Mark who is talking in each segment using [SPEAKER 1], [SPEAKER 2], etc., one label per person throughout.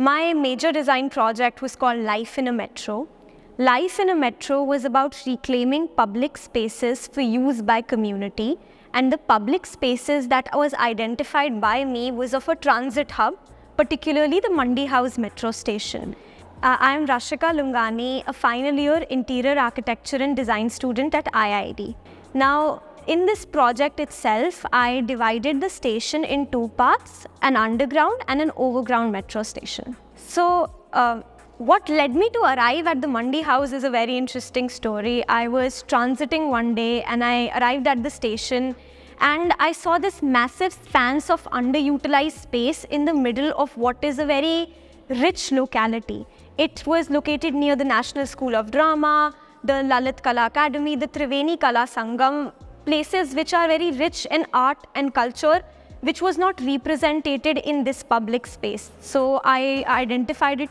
[SPEAKER 1] My major design project was called Life in a Metro. Life in a Metro was about reclaiming public spaces for use by community, and the public spaces that was identified by me was of a transit hub, particularly the Mandi House metro station. I am Rashika Lungani, a final year interior architecture and design student at IID. Now, in this project itself, I divided the station in two parts, an underground and an overground metro station. So, what led me to arrive at the Mandi House is a very interesting story. I was transiting one day and I arrived at the station and I saw this massive spans of underutilized space in the middle of what is a very rich locality. It was located near the National School of Drama, the Lalit Kala Academy, the Triveni Kala Sangam, places which are very rich in art and culture, which was not represented in this public space. So I identified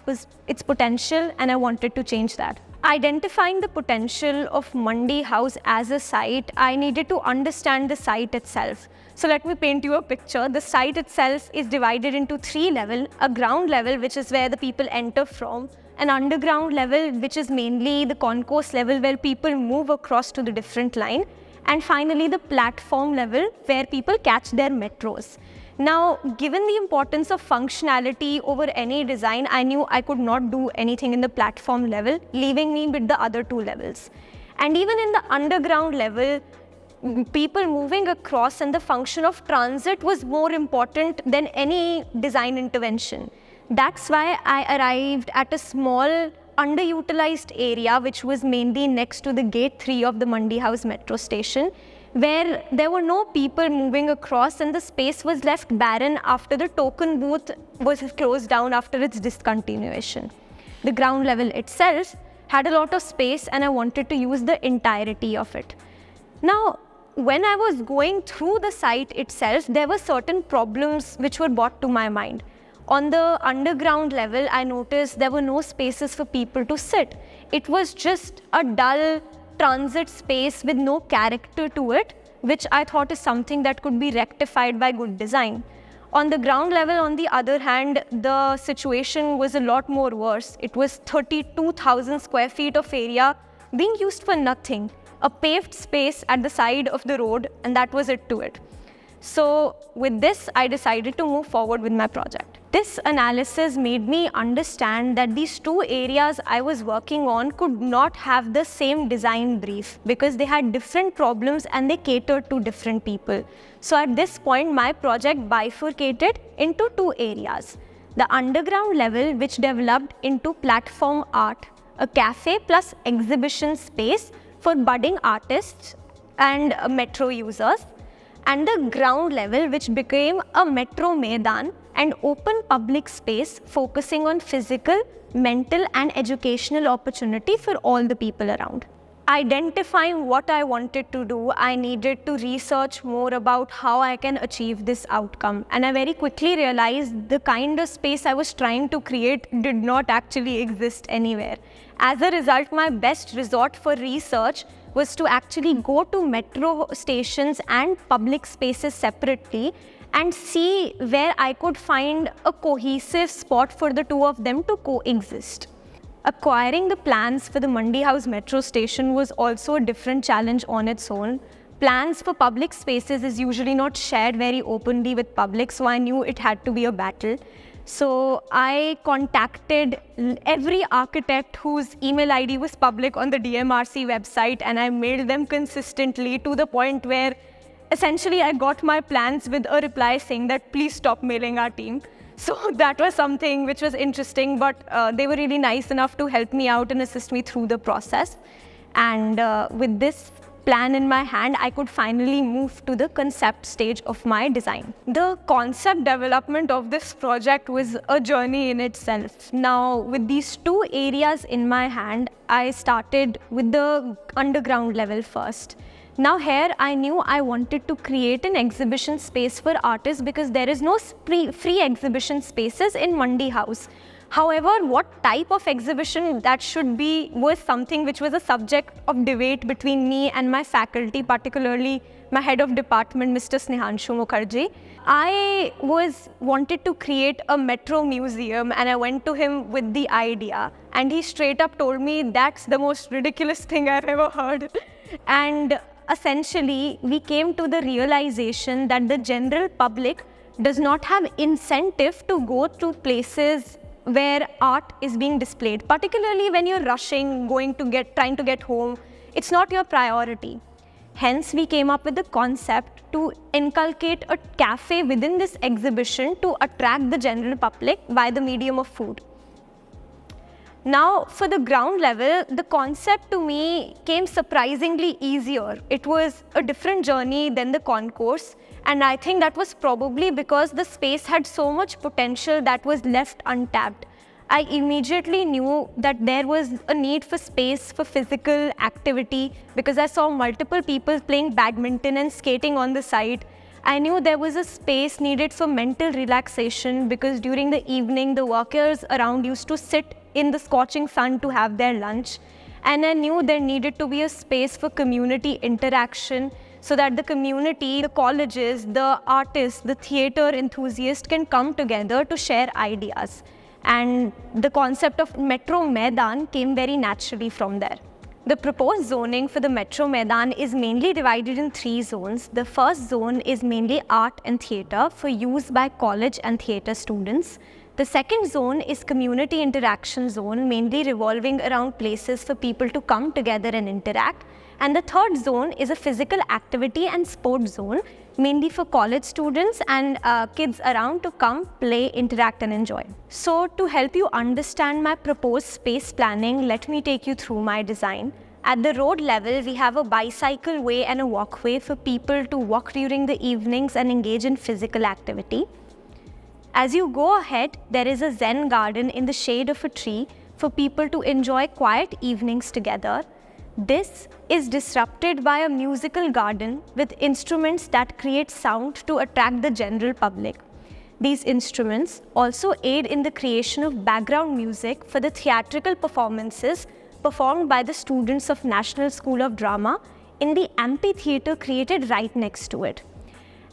[SPEAKER 1] its potential and I wanted to change that. Identifying the potential of Mandi House as a site, I needed to understand the site itself. So let me paint you a picture. The site itself is divided into three levels: a ground level, which is where the people enter from, an underground level, which is mainly the concourse level where people move across to the different line, and finally the platform level where people catch their metros. Now, given the importance of functionality over any design, I knew I could not do anything in the platform level, leaving me with the other two levels. And even in the underground level, people moving across and the function of transit was more important than any design intervention. That's why I arrived at a small underutilized area which was mainly next to the gate 3 of the Mandi House metro station, where there were no people moving across and the space was left barren after the token booth was closed down after its discontinuation. The ground level itself had a lot of space and I wanted to use the entirety of it. Now, when I was going through the site itself, there were certain problems which were brought to my mind. On the underground level, I noticed there were no spaces for people to sit. It was just a dull transit space with no character to it, which I thought is something that could be rectified by good design. On the ground level, on the other hand, the situation was a lot more worse. It was 32,000 square feet of area being used for nothing, a paved space at the side of the road, and that was it to it. So with this, I decided to move forward with my project. This analysis made me understand that these two areas I was working on could not have the same design brief because they had different problems and they catered to different people. So at this point, my project bifurcated into two areas. The underground level, which developed into platform art, a cafe plus exhibition space for budding artists and metro users, and the ground level, which became a metro maidan, and open public space focusing on physical, mental and educational opportunity for all the people around. Identifying what I wanted to do, I needed to research more about how I can achieve this outcome. And I very quickly realized the kind of space I was trying to create did not actually exist anywhere. As a result, my best resort for research was to actually go to metro stations and public spaces separately and see where I could find a cohesive spot for the two of them to coexist. Acquiring the plans for the Mandi House metro station was also a different challenge on its own. Plans for public spaces is usually not shared very openly with public, so I knew it had to be a battle. So I contacted every architect whose email ID was public on the DMRC website, and I mailed them consistently to the point where essentially I got my plans with a reply saying that please stop mailing our team. So that was something which was interesting, but they were really nice enough to help me out and assist me through the process. And with this plan in my hand, I could finally move to the concept stage of my design. The concept development of this project was a journey in itself. Now, with these two areas in my hand, I started with the underground level first. Now here, I knew I wanted to create an exhibition space for artists because there is no free exhibition spaces in Mandi House. However, what type of exhibition that should be was something which was a subject of debate between me and my faculty, particularly my head of department, Mr. Snehanshu Mukherjee. I wanted to create a metro museum, and I went to him with the idea, and he straight up told me that's the most ridiculous thing I've ever heard. And essentially, we came to the realization that the general public does not have incentive to go to places where art is being displayed, particularly when you're rushing, trying to get home. It's not your priority. Hence, we came up with the concept to inculcate a cafe within this exhibition to attract the general public by the medium of food. Now, for the ground level, the concept to me came surprisingly easier. It was a different journey than the concourse, and I think that was probably because the space had so much potential that was left untapped. I immediately knew that there was a need for space for physical activity because I saw multiple people playing badminton and skating on the side. I knew there was a space needed for mental relaxation because during the evening, the workers around used to sit in the scorching sun to have their lunch. And I knew there needed to be a space for community interaction so that the community, the colleges, the artists, the theater enthusiasts can come together to share ideas. And the concept of Metro Maidan came very naturally from there. The proposed zoning for the Metro Maidan is mainly divided in 3 zones. The first zone is mainly art and theatre for use by college and theatre students. The second zone is community interaction zone, mainly revolving around places for people to come together and interact. And the third zone is a physical activity and sport zone, mainly for college students and kids around to come, play, interact and enjoy. So to help you understand my proposed space planning, let me take you through my design. At the road level, we have a bicycle way and a walkway for people to walk during the evenings and engage in physical activity. As you go ahead, there is a Zen garden in the shade of a tree for people to enjoy quiet evenings together. This is disrupted by a musical garden with instruments that create sound to attract the general public. These instruments also aid in the creation of background music for the theatrical performances performed by the students of National School of Drama in the amphitheatre created right next to it.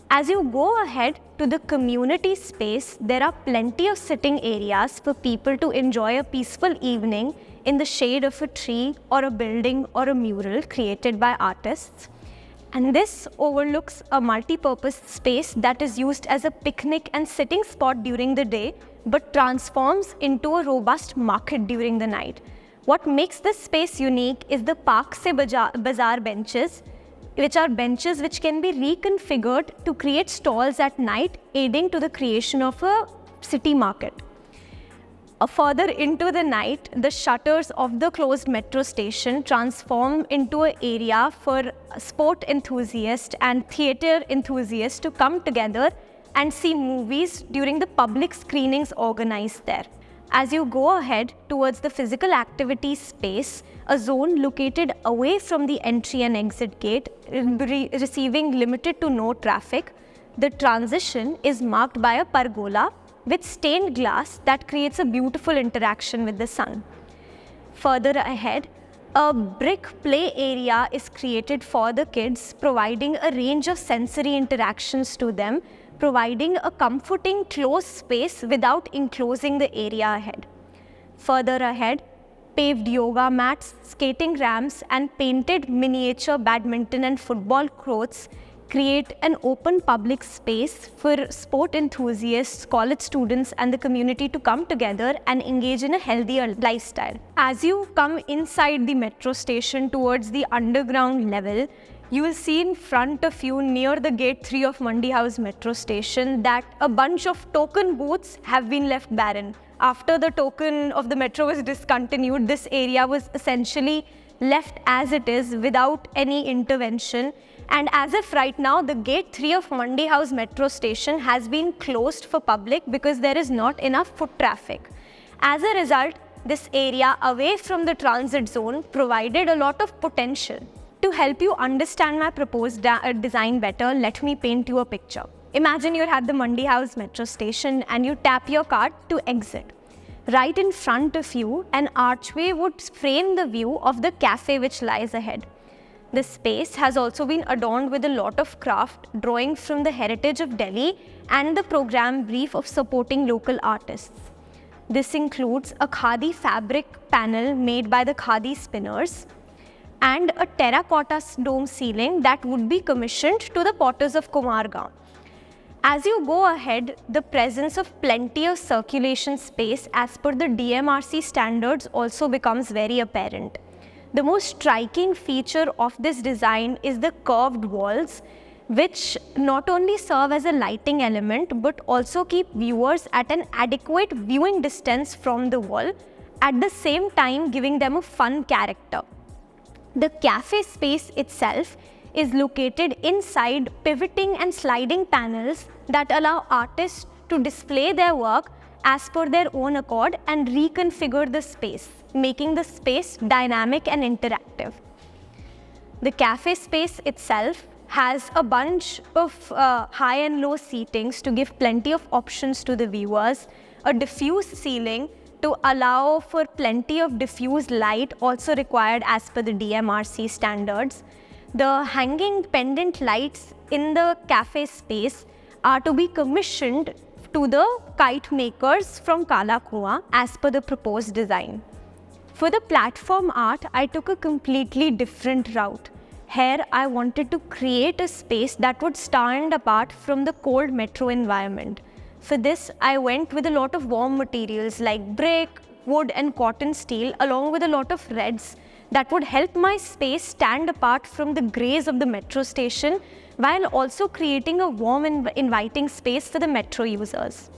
[SPEAKER 1] As you go ahead to the community space, there are plenty of sitting areas for people to enjoy a peaceful evening in the shade of a tree or a building or a mural created by artists. And this overlooks a multi-purpose space that is used as a picnic and sitting spot during the day, but transforms into a robust market during the night. What makes this space unique is the Park Se Bazaar benches, which are benches which can be reconfigured to create stalls at night, aiding to the creation of a city market. Further into the night, the shutters of the closed metro station transform into an area for sport enthusiasts and theatre enthusiasts to come together and see movies during the public screenings organized there. As you go ahead towards the physical activity space, a zone located away from the entry and exit gate, receiving limited to no traffic, the transition is marked by a pergola with stained glass that creates a beautiful interaction with the sun. Further ahead, a brick play area is created for the kids, providing a range of sensory interactions to them, providing a comforting closed space without enclosing the area ahead. Further ahead, paved yoga mats, skating ramps, and painted miniature badminton and football courts create an open public space for sport enthusiasts, college students, and the community to come together and engage in a healthier lifestyle. As you come inside the metro station towards the underground level, you will see in front of you near the gate 3 of Mandi House metro station that a bunch of token booths have been left barren. After the token of the metro was discontinued, this area was essentially left as it is without any intervention. And as if right now, the gate 3 of Mandi House metro station has been closed for public because there is not enough foot traffic. As a result, this area away from the transit zone provided a lot of potential. To help you understand my proposed design better, let me paint you a picture. Imagine you're at the Mandi House metro station and you tap your card to exit. Right in front of you, an archway would frame the view of the cafe which lies ahead. The space has also been adorned with a lot of craft, drawing from the heritage of Delhi and the program brief of supporting local artists. This includes a khadi fabric panel made by the khadi spinners and a terracotta dome ceiling that would be commissioned to the potters of Kumargaon. As you go ahead, the presence of plenty of circulation space as per the DMRC standards also becomes very apparent. The most striking feature of this design is the curved walls, which not only serve as a lighting element but also keep viewers at an adequate viewing distance from the wall, at the same time giving them a fun character. The cafe space itself is located inside pivoting and sliding panels that allow artists to display their work as per their own accord and reconfigure the space, making the space dynamic and interactive. The cafe space itself has a bunch of high and low seatings to give plenty of options to the viewers, a diffuse ceiling to allow for plenty of diffuse light also required as per the DMRC standards. The hanging pendant lights in the cafe space are to be commissioned to the kite makers from Kala Kuan as per the proposed design. For the platform art, I took a completely different route. Here, I wanted to create a space that would stand apart from the cold metro environment. For this, I went with a lot of warm materials like brick, wood and cotton steel, along with a lot of reds that would help my space stand apart from the greys of the metro station, while also creating a warm and inviting space for the metro users.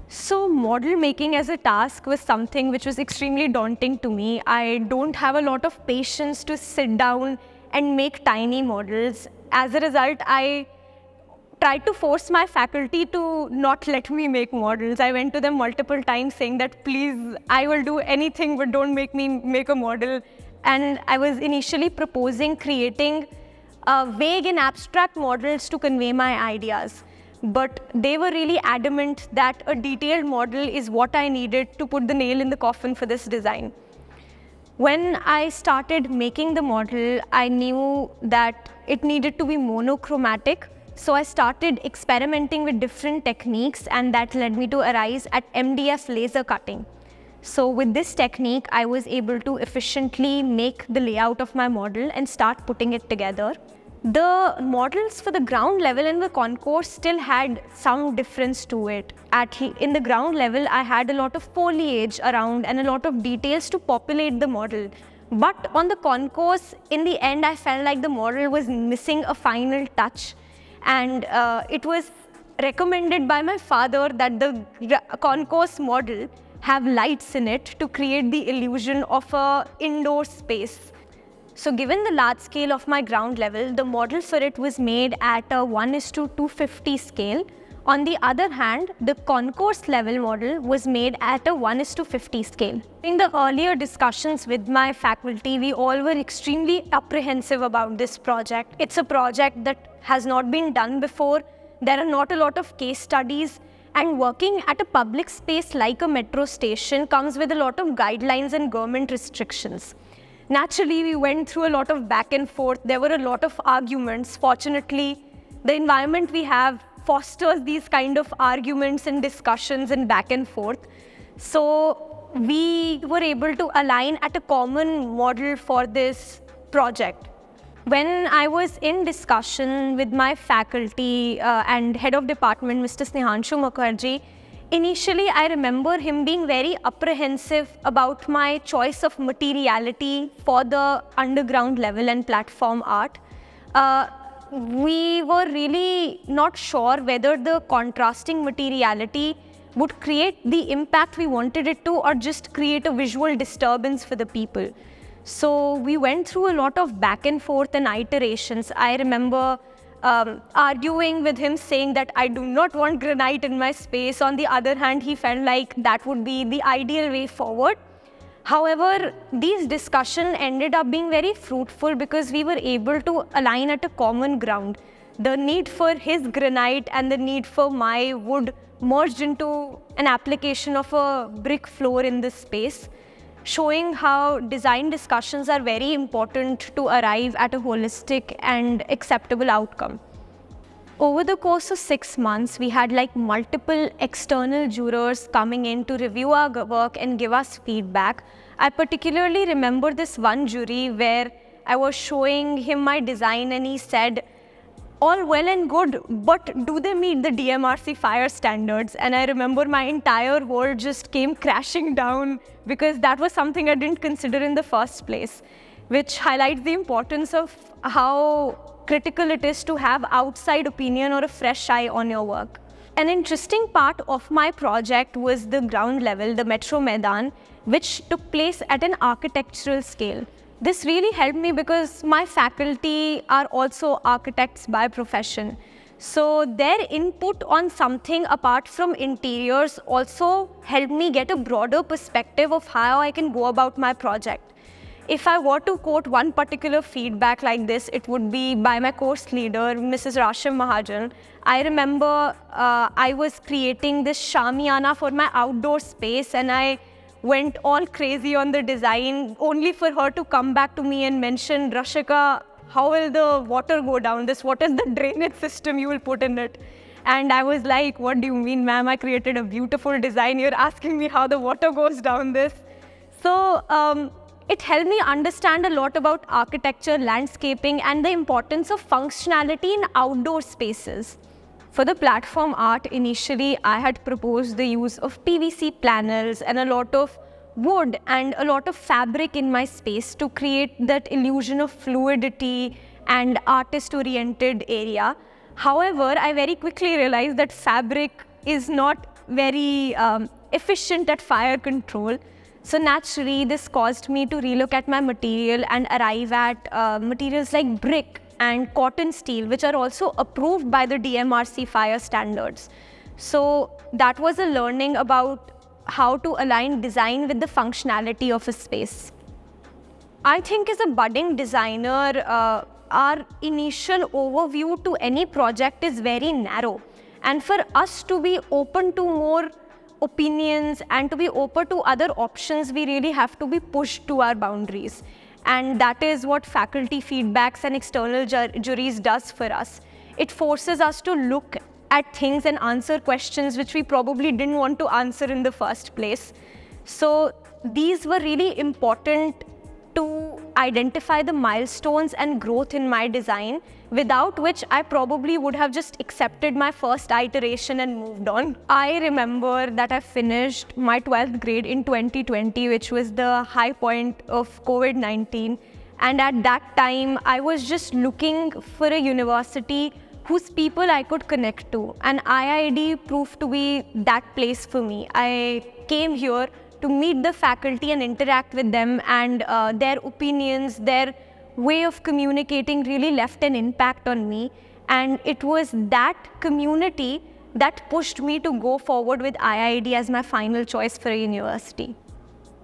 [SPEAKER 1] So model making as a task was something which was extremely daunting to me. I don't have a lot of patience to sit down and make tiny models. As a result, I tried to force my faculty to not let me make models. I went to them multiple times saying that, please, I will do anything, but don't make me make a model. And I was initially proposing creating vague and abstract models to convey my ideas. But they were really adamant that a detailed model is what I needed to put the nail in the coffin for this design. When I started making the model, I knew that it needed to be monochromatic. So I started experimenting with different techniques, and that led me to arise at MDF laser cutting. So with this technique, I was able to efficiently make the layout of my model and start putting it together. The models for the ground level and the concourse still had some difference to it. In the ground level, I had a lot of foliage around and a lot of details to populate the model. But on the concourse, in the end, I felt like the model was missing a final touch. And it was recommended by my father that the concourse model have lights in it to create the illusion of an indoor space. So given the large scale of my ground level, the model for it was made at a 1:250 scale. On the other hand, the concourse level model was made at a 1:50 scale. In the earlier discussions with my faculty, we all were extremely apprehensive about this project. It's a project that has not been done before. There are not a lot of case studies, and working at a public space like a metro station comes with a lot of guidelines and government restrictions. Naturally, we went through a lot of back and forth. There were a lot of arguments. Fortunately, the environment we have fosters these kind of arguments and discussions and back and forth. So we were able to align at a common model for this project. When I was in discussion with my faculty and head of department, Mr. Snehanshu Mukherjee, initially I remember him being very apprehensive about my choice of materiality for the underground level and platform art. We were really not sure whether the contrasting materiality would create the impact we wanted it to, or just create a visual disturbance for the people. So we went through a lot of back and forth and iterations. I remember arguing with him, saying that I do not want granite in my space. On the other hand, he felt like that would be the ideal way forward. However, these discussions ended up being very fruitful because we were able to align at a common ground. The need for his granite and the need for my wood merged into an application of a brick floor in this space. showing how design discussions are very important to arrive at a holistic and acceptable outcome. Over the course of 6 months, we had like multiple external jurors coming in to review our work and give us feedback. I particularly remember this one jury where I was showing him my design and he said, all well and good, but do they meet the DMRC fire standards? And I remember my entire world just came crashing down because that was something I didn't consider in the first place, which highlights the importance of how critical it is to have outside opinion or a fresh eye on your work. An interesting part of my project was the ground level, the Metro Maidan, which took place at an architectural scale. This really helped me because my faculty are also architects by profession. So their input on something apart from interiors also helped me get a broader perspective of how I can go about my project. If I were to quote one particular feedback like this, it would be by my course leader, Mrs. Rashim Mahajan. I remember I was creating this Shamiana for my outdoor space and I went all crazy on the design only for her to come back to me and mention, Rashika, how will the water go down this? What is the drainage system you will put in it? And I was like, what do you mean, ma'am? I created a beautiful design. You're asking me how the water goes down this. So it helped me understand a lot about architecture, landscaping, and the importance of functionality in outdoor spaces. For the platform art, initially, I had proposed the use of PVC panels and a lot of wood and a lot of fabric in my space to create that illusion of fluidity and artist-oriented area. However, I very quickly realized that fabric is not very efficient at fire control. So naturally, this caused me to relook at my material and arrive at materials like brick and cotton steel, which are also approved by the DMRC fire standards. So that was a learning about how to align design with the functionality of a space. I think as a budding designer, our initial overview to any project is very narrow. And for us to be open to more opinions and to be open to other options, we really have to be pushed to our boundaries. And that is what faculty feedbacks and external juries does for us. It forces us to look at things and answer questions which we probably didn't want to answer in the first place. So these were really important to identify the milestones and growth in my design, without which I probably would have just accepted my first iteration and moved on. I remember that I finished my 12th grade in 2020, which was the high point of COVID-19. And at that time, I was just looking for a university whose people I could connect to. And IID proved to be that place for me. I came here to meet the faculty and interact with them, and their opinions, their way of communicating really left an impact on me. And it was that community that pushed me to go forward with IID as my final choice for a university.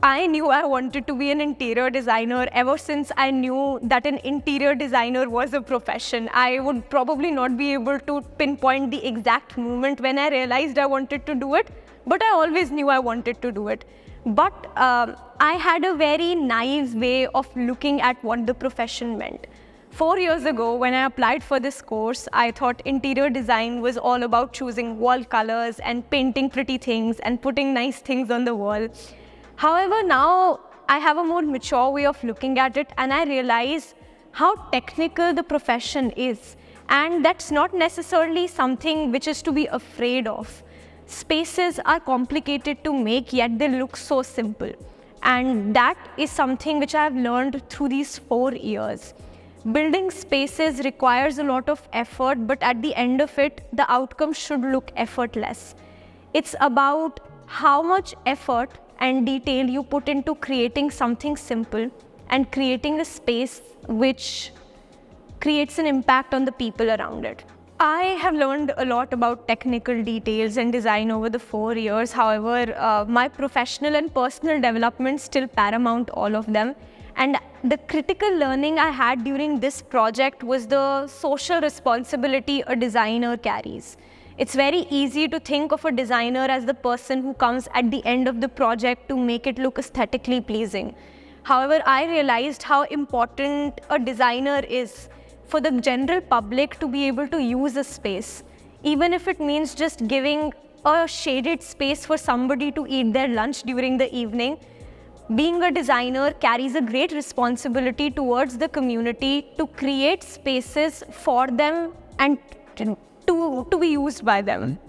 [SPEAKER 1] I knew I wanted to be an interior designer ever since I knew that an interior designer was a profession. I would probably not be able to pinpoint the exact moment when I realized I wanted to do it, but I always knew I wanted to do it. But I had a very naive way of looking at what the profession meant. 4 years ago, when I applied for this course, I thought interior design was all about choosing wall colors and painting pretty things and putting nice things on the wall. However, now I have a more mature way of looking at it, and I realize how technical the profession is. And that's not necessarily something which is to be afraid of. Spaces are complicated to make, yet they look so simple. And that is something which I have learned through these 4 years. Building spaces requires a lot of effort, but at the end of it, the outcome should look effortless. It's about how much effort and detail you put into creating something simple and creating a space which creates an impact on the people around it. I have learned a lot about technical details and design over the 4 years. However, my professional and personal development still paramount all of them. And the critical learning I had during this project was the social responsibility a designer carries. It's very easy to think of a designer as the person who comes at the end of the project to make it look aesthetically pleasing. However, I realized how important a designer is for the general public to be able to use a space, even if it means just giving a shaded space for somebody to eat their lunch during the evening. Being a designer carries a great responsibility towards the community to create spaces for them and to be used by them.